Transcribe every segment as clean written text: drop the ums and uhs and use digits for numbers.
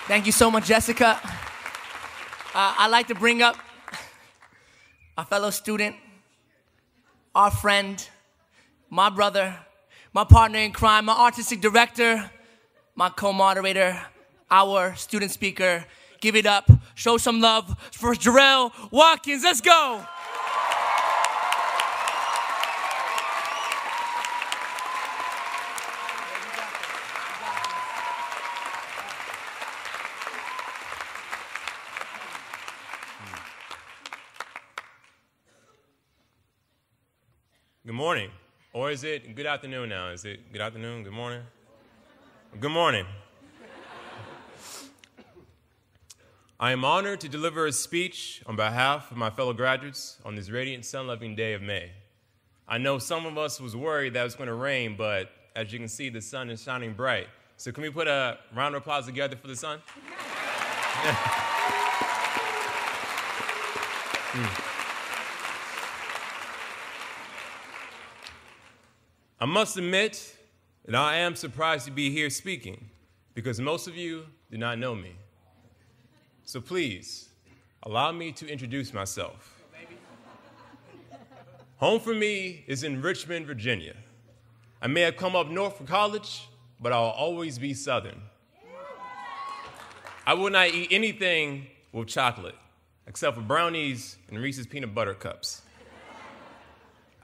Thank you so much, Jessica. I'd like to bring up a fellow student, our friend, my brother, my partner in crime, my artistic director, my co-moderator, our student speaker. Give it up. Show some love for Jorrell Watkins. Let's go. Good morning. Or is it good afternoon now? Is it good afternoon, good morning? Good morning. I am honored to deliver a speech on behalf of my fellow graduates on this radiant, sun-loving day of May. I know some of us was worried that it was going to rain, but as you can see, the sun is shining bright. So can we put a round of applause together for the sun? I must admit that I am surprised to be here speaking because most of you do not know me. So please, allow me to introduce myself. Home for me is in Richmond, Virginia. I may have come up north for college, but I'll always be Southern. I will not eat anything with chocolate, except for brownies and Reese's peanut butter cups.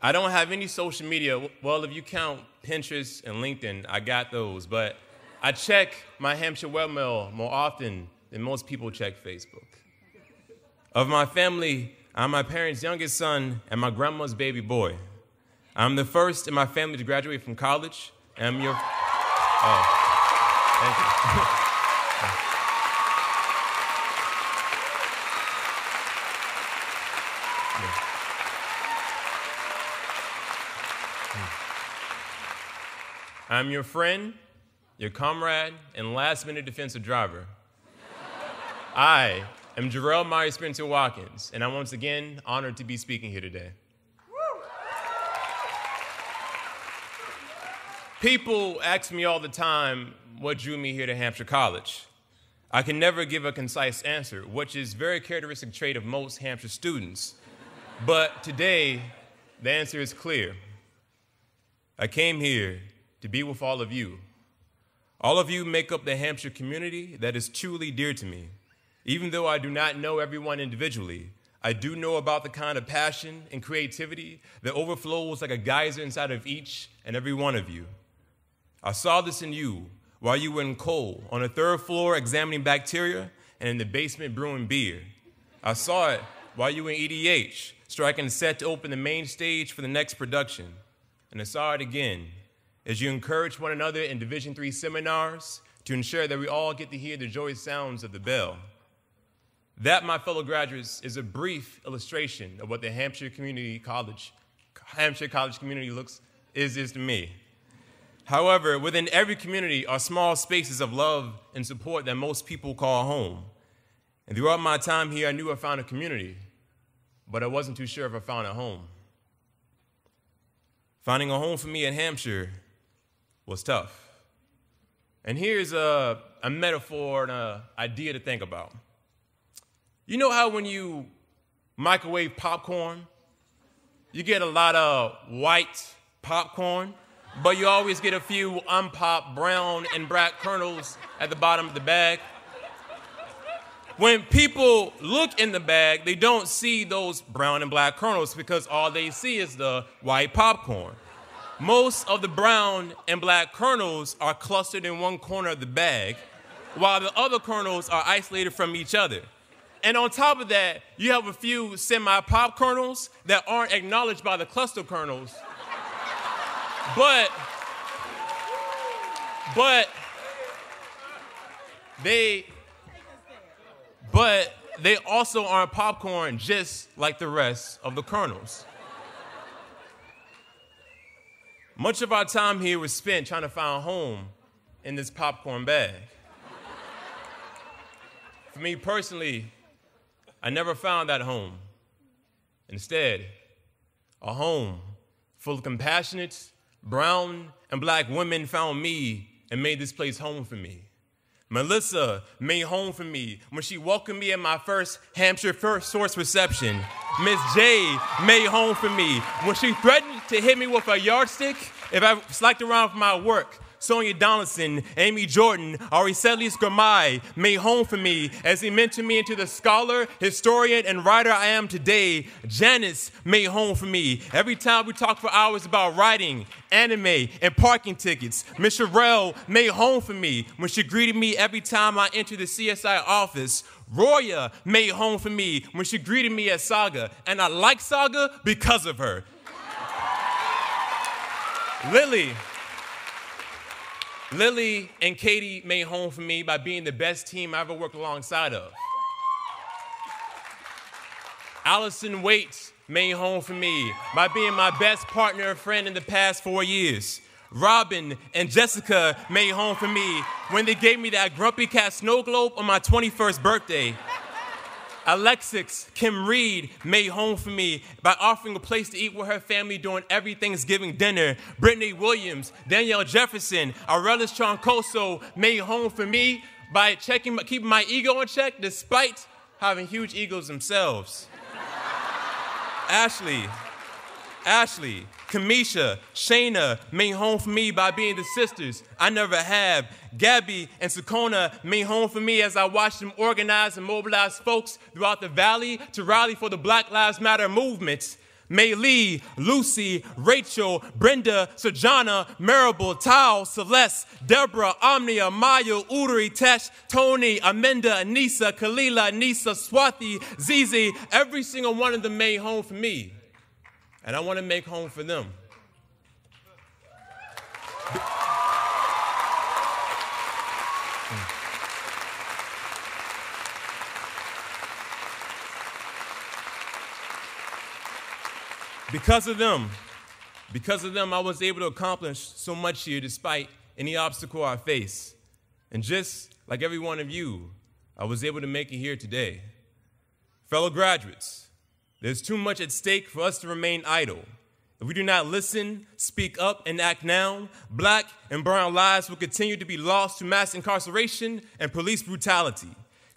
I don't have any social media. Well, if you count Pinterest and LinkedIn, I got those. But I check my Hampshire webmail more often than most people check Facebook. Of my family, I'm my parents' youngest son and my grandma's baby boy. I'm the first in my family to graduate from college. And I'm your... Oh, thank you. I'm your friend, your comrade, and last-minute defensive driver. I am Jorrell Spencer Watkins, and I'm once again honored to be speaking here today. People ask me all the time what drew me here to Hampshire College. I can never give a concise answer, which is a very characteristic trait of most Hampshire students. But today, the answer is clear. I came here to be with all of you. All of you make up the Hampshire community that is truly dear to me. Even though I do not know everyone individually, I do know about the kind of passion and creativity that overflows like a geyser inside of each and every one of you. I saw this in you while you were in Cole, on the third floor examining bacteria and in the basement brewing beer. I saw it while you were in EDH, striking set to open the main stage for the next production. And I saw it again as you encourage one another in Division III seminars to ensure that we all get to hear the joyous sounds of the bell. That, my fellow graduates, is a brief illustration of what the Hampshire College community is to me. However, within every community are small spaces of love and support that most people call home. And throughout my time here, I knew I found a community, but I wasn't too sure if I found a home. Finding a home for me in Hampshire was tough. And here's a metaphor and an idea to think about. You know how when you microwave popcorn, you get a lot of white popcorn, but you always get a few unpopped brown and black kernels at the bottom of the bag? When people look in the bag, they don't see those brown and black kernels because all they see is the white popcorn. Most of the brown and black kernels are clustered in one corner of the bag, while the other kernels are isolated from each other. And on top of that, you have a few semi-pop kernels that aren't acknowledged by the cluster kernels. But they also aren't popcorn just like the rest of the kernels. Much of our time here was spent trying to find a home in this popcorn bag. For me personally, I never found that home. Instead, a home full of compassionate, brown and black women found me and made this place home for me. Melissa made home for me when she welcomed me at my first Hampshire First Source reception. Miss J made home for me when she threatened to hit me with a yardstick if I slacked around for my work. Sonia Donaldson, Amy Jordan, Aricelis Gramai made home for me as they mentored me into the scholar, historian, and writer I am today. Janice made home for me every time we talked for hours about writing, anime, and parking tickets. Miss Jorrell made home for me when she greeted me every time I entered the CSI office. Roya made home for me when she greeted me at Saga, and I like Saga because of her. Lily and Katie made home for me by being the best team I ever worked alongside of. Allison Waite made home for me by being my best partner and friend in the past 4 years. Robin and Jessica made home for me when they gave me that Grumpy Cat snow globe on my 21st birthday. Alexis Kim Reed made home for me by offering a place to eat with her family during every Thanksgiving dinner. Brittany Williams, Danielle Jefferson, Aurelis Troncoso made home for me by keeping my ego in check despite having huge egos themselves. Ashley, Kamisha, Shayna made home for me by being the sisters I never have. Gabby and Sakona made home for me as I watched them organize and mobilize folks throughout the valley to rally for the Black Lives Matter movement. May Lee, Lucy, Rachel, Brenda, Sajana, Maribel, Tao, Celeste, Deborah, Omnia, Maya, Udari, Tesh, Tony, Amanda, Anissa, Kalila, Nisa, Swathi, Zizi, every single one of them made home for me. And I want to make home for them. Because of them, I was able to accomplish so much here despite any obstacle I face. And just like every one of you, I was able to make it here today. Fellow graduates, there's too much at stake for us to remain idle. If we do not listen, speak up, and act now, Black and brown lives will continue to be lost to mass incarceration and police brutality.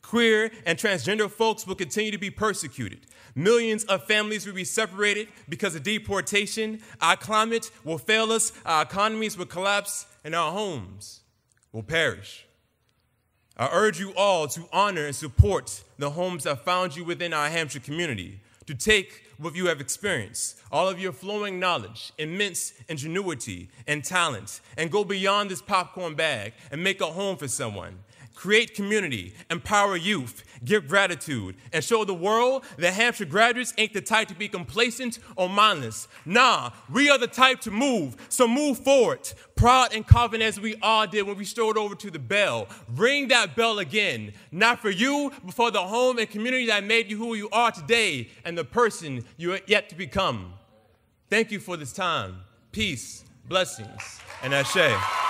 Queer and transgender folks will continue to be persecuted. Millions of families will be separated because of deportation. Our climate will fail us, our economies will collapse, and our homes will perish. I urge you all to honor and support the homes that found you within our Hampshire community, to take what you have experienced, all of your flowing knowledge, immense ingenuity, and talent, and go beyond this popcorn bag and make a home for someone. Create community, empower youth, give gratitude, and show the world that Hampshire graduates ain't the type to be complacent or mindless. Nah, we are the type to move, so move forward. Proud and confident as we all did when we strode over to the bell. Ring that bell again, not for you, but for the home and community that made you who you are today and the person you are yet to become. Thank you for this time. Peace, blessings, and ashe.